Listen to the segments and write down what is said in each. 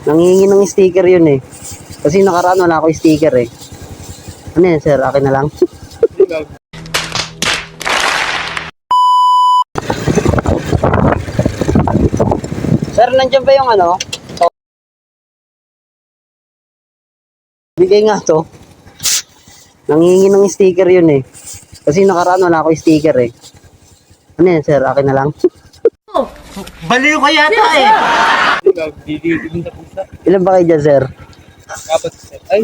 Nangihingi ng sticker yun eh. Kasi nakaraan wala ako sticker eh. Ano yan sir? Akin na lang? Sir, nandiyan ba yung ano? Bigay nga to. Nangihingi ng sticker yun eh. Kasi nakaraan wala ako sticker eh. Ano yan sir? Akin na lang? Baliw ka yata eh. Ilan ba kayo dyan sir? Dapat ay.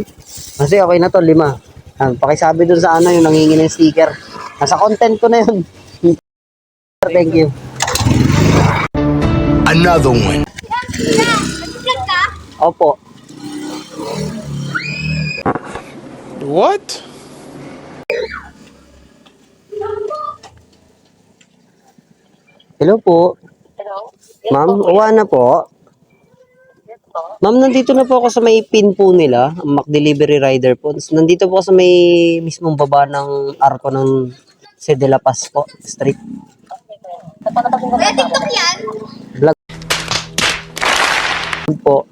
Kasi okay na to, 5. Pakisabi dun sa ano yung nangingi ng sticker. Nasa content ko na yun. Thank you. Another one. Opo. What? Hello po. Hello? Ma'am, uwa na po. Ma'am, nandito na po ako sa may pin po nila, ang Mac Delivery Rider po. Nandito po ako sa may mismong baba ng arko ng C. De La Paz po, street. Kaya TikTok yan? Vlog po.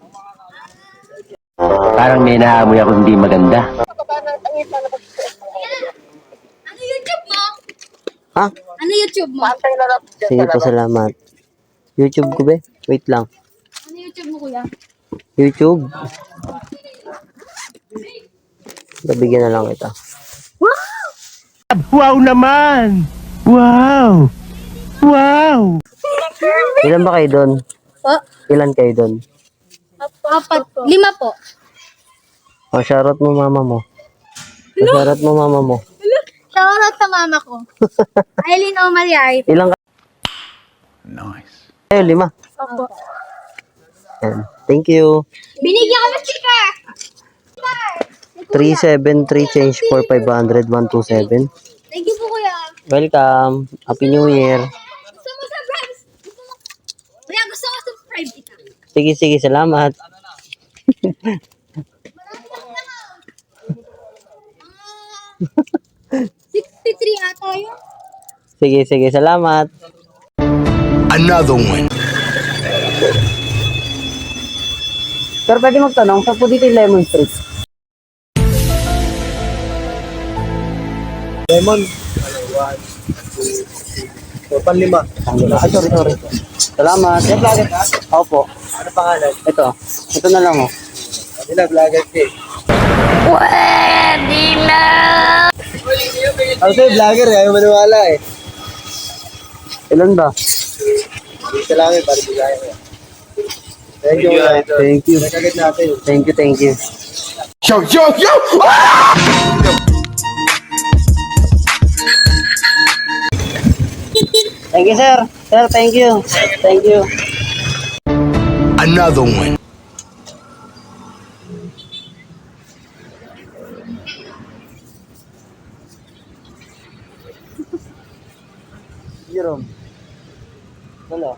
Parang may naamoy ako hindi maganda. Ano YouTube mo? Ha? Ano YouTube mo? Sige po, salamat. YouTube ko ba? Wait lang. Ano YouTube mo, kuya? YouTube. Babigyan na lang kita. Wow naman! Wow! Wow! Ilan ba kayo doon? Po? Ilan kayo doon? 5 po. O, shoutout mo mama mo. O, shoutout mo mama mo. Shoutout sa mama ko. Aileen O'Malley. Ilang ka? Nice. Ayun, 5. Opo. Yan. Thank you. Binigyan ko ng sticker! 373 change for 500, 127. Thank you po, kuya. Welcome. Happy New Year. Gusto mo subscribe? Kuya, gusto ko subscribe kita. Sige, sige. Salamat. Ah, 63 ata yun. Sige, sige. Salamat. Another one. Sir, pwede magtanong, saan po dito yung Lemon Street? Lemon. So, panlima. Ay, sorry, sorry. Salamat. Yes, vlogger. Opo. Ano pangalan? Ito. Ito na lang, oh. Kanila, vlogger cake. Ako sa'yo, vlogger eh. Ayaw maniwala eh. Ilan ba? Isa lang eh, para bigay ko. Thank you. Thank you. Nagagad natin. Thank you, thank you. Yo, yo, yo! Thank you, sir. Sir, thank you. Thank you. Another one. Jerome. Wala.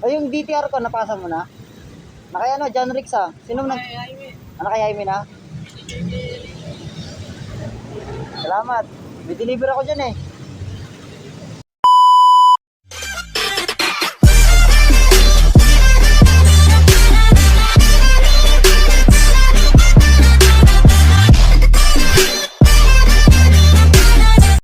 Ay, yung DTR ko, napasa mo na? Nakaya ano, John Rix ah. Sino nag... Ano kaya Jaime na? Salamat. May deliver ako dyan eh.